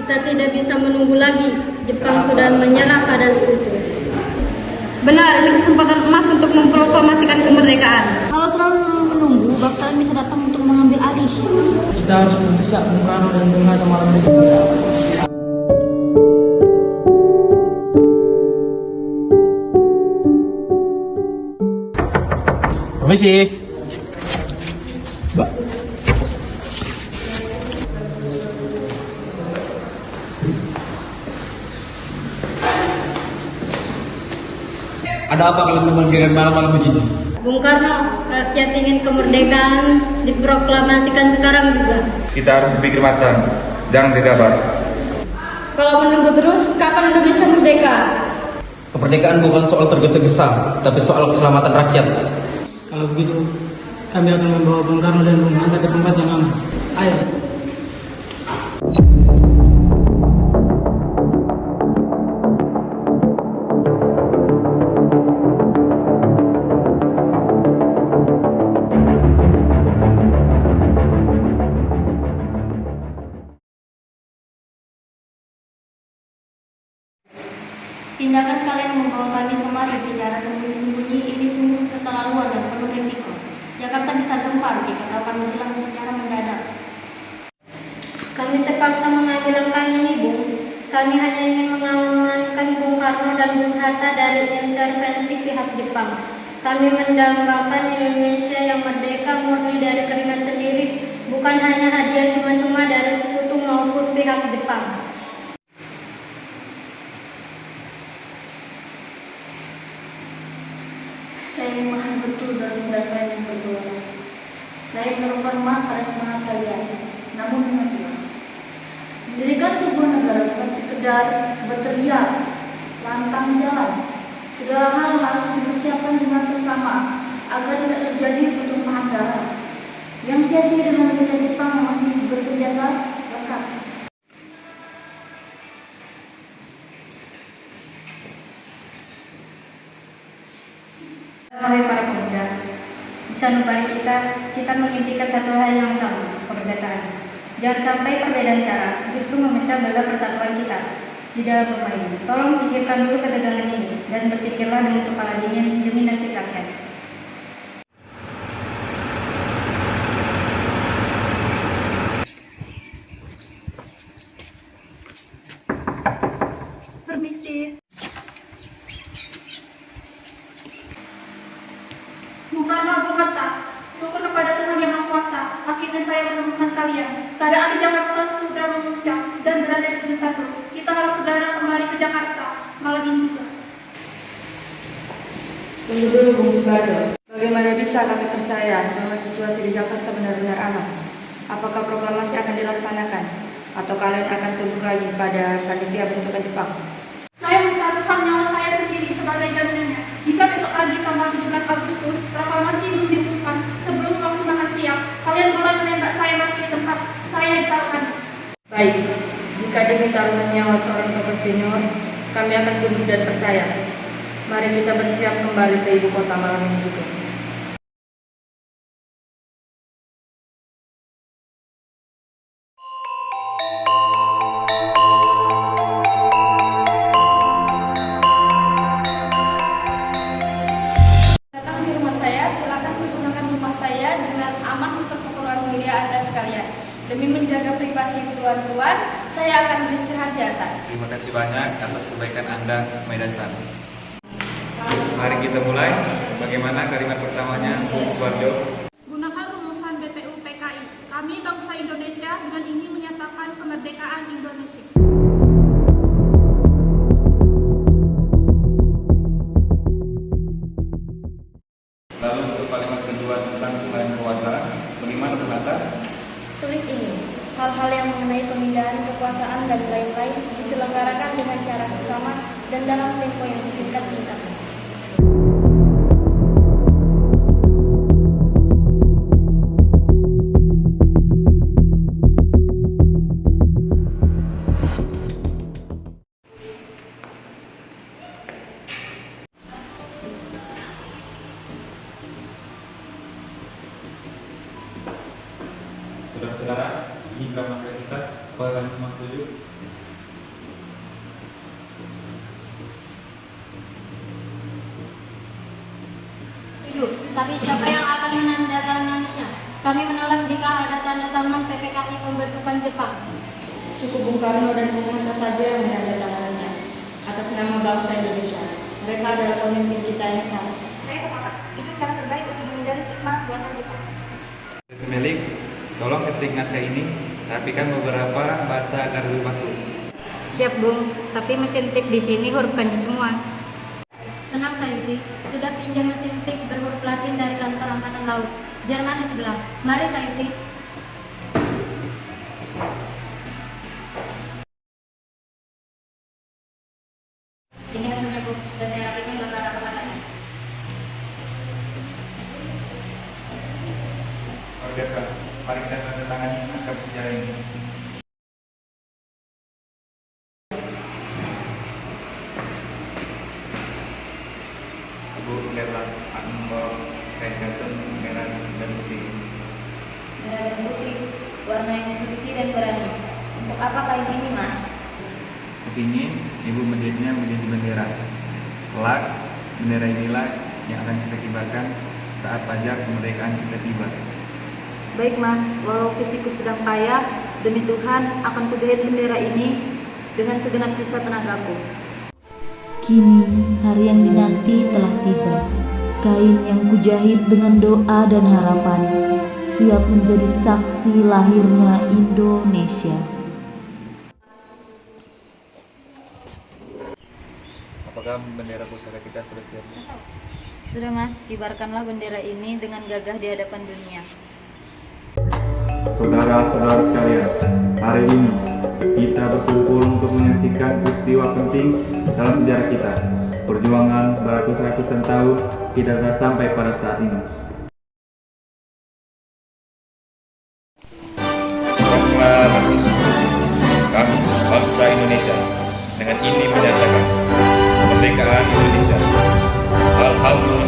Kita tidak bisa menunggu lagi. Jepang sudah menyerah pada sekutu. Benar, ini kesempatan emas untuk memproklamasikan kemerdekaan. Kalau terlalu menunggu, bangsa bisa datang untuk mengambil alih. Kita harus mendesak Bung Karno dan Bung Hatta malam ini. Permisi. Mbak. Ada apa kalian memanggilan malam-malam begini? Bung Karno, rakyat ingin kemerdekaan diproklamasikan sekarang juga. Kita harus berpikir matang, jangan gegabah. Kalau menunggu terus, kapan Indonesia merdeka? Kemerdekaan bukan soal tergesa-gesa, tapi soal keselamatan rakyat. Kalau begitu, kami akan membawa Bung Karno dan Bung Hatta ke tempat yang aman. Ayo. Tindakan kalian membawa kami kemari secara sembunyi-sembunyi ini sungguh keterlaluan dan penuh risiko. Jakarta bisa gempar jika kapan menghilang secara mendadak. Kami terpaksa mengambil langkah ini, Bung. Kami hanya ingin mengamankan Bung Karno dan Bung Hatta dari intervensi pihak Jepang. Kami mendambakan Indonesia yang merdeka murni dari keringat sendiri, bukan hanya hadiah cuma-cuma dari sekutu maupun pihak Jepang. Saya memahami betul dan kalian yang berdua. Saya menaruh hormat pada semangat kalian. Namun ingatlah, mendirikan sebuah negara bukan sekedar berteriak, lantang jalan. Segala hal harus dipersiapkan dengan seksama agar tidak terjadi pertumpahan darah yang sia-sia dengan militer Jepang yang masih bersenjata lengkap. Wahai para pemuda, di sanubari kita mengimpikan satu hal yang sama, kemerdekaan. Jangan sampai perbedaan cara justru memecah belah persatuan kita di dalam rumah ini. Tolong singkirkan dulu ketegangan ini dan berpikirlah dengan kepala dingin demi nasib rakyat. Permisi. Bung Karno, Bung Hatta, syukur kepada Tuhan Yang Maha Kuasa, akhirnya saya menemukan kalian. Keadaan di Jakarta sudah memuncak dan berada di ujung tanduk. Kita harus segera kembali ke Jakarta malam ini juga. Tunggu dulu Bung Subarjo, bagaimana bisa kami percaya bahwa situasi di Jakarta benar-benar aman? Apakah proklamasi akan dilaksanakan? Atau kalian akan tunduk lagi pada panitia bentukan Jepang? Saya mencatatkan nyawa saya sendiri sebagai jaminannya. Jika besok pagi tanggal 17 Agustus proklamasi belum diumumkan sebelum waktu makan siang, kalian boleh menembak saya mati di tempat saya ditaruhkan. Baik, jika demi taruhan nyawa seorang tokoh senior, kami akan tunduk dan percaya. Mari kita bersiap kembali ke ibu kota malam ini juga. Datang di rumah saya, silakan menggunakan rumah saya dengan aman untuk keperluan mulia Anda sekalian. Demi menjaga privasi tuan-tuan, saya akan beristirahat di atas. Terima kasih banyak atas kebaikan Anda, Maidasan. Mari kita mulai. Bagaimana kalimat pertamanya, Bung Subarjo? Gunakan rumusan BPU PKI. Kami bangsa Indonesia dengan ini menyatakan kemerdekaan Indonesia. Lalu untuk kalimat kedua tentang pengalihan kekuasaan, bagaimana Bung Hatta? Tulis ini, hal-hal yang mengenai pemindahan kekuasaan dan lain-lain diselenggarakan dengan cara seksama dan dalam tempo yang singkat-singkat. Saudara-saudara, ini program masyarakat kita. Apakah kalian semua setuju? setuju, tapi siapa yang akan menandatanganinya? Kami menolak jika ada tanda tangan PPKI pembentukan Jepang. Suku Bung Karno dan Bung Hatta saja yang menandatanganinya atas nama bangsa Indonesia. Mereka adalah pemimpin kita yang sah. Saya sepakat. Itu cara terbaik untuk menghindari stigma buatan Jepang. Pemilik, tolong ketik naskah ini, rapikan beberapa bahasa agar lebih baku. Siap, Bung. Tapi mesin tik di sini huruf kanji semua. Tenang Sayuti, sudah pinjam mesin tik berhuruf Latin dari kantor Angkatan Laut. Jerman di sebelah. Mari Sayuti. Ini hasilnya, Bu. Sudah saya rapikan beberapa kali. Luar biasa. Mari kita tanda tangani naskah sejarah ini. Ibu lihatlah, aku membawa kain katun merah dan putih. Merah dan putih, warna yang suci dan berani. Untuk apa kain ini, Mas? Kepingin ibu menjadinya menjadi bendera. Kelak, bendera inilah yang akan kita kibarkan saat fajar kemerdekaan kita tiba. Baik, Mas. Walau fisikku sedang payah, demi Tuhan akan kujahit bendera ini dengan segenap sisa tenagaku. Kini hari yang dinanti telah tiba. Kain yang kujahit dengan doa dan harapan siap menjadi saksi lahirnya Indonesia. Apakah bendera pusaka kita sudah siap? Sudah, Mas. Kibarkanlah bendera ini dengan gagah di hadapan dunia. Saudara-saudara sekalian, hari ini kita berkumpul untuk menyaksikan peristiwa penting dalam sejarah kita. Perjuangan beratus-ratusan tahun tidak akan sampai pada saat ini. Proklamasi kami bangsa Indonesia dengan ini menyatakan kemerdekaan Indonesia. Alhamdulillah.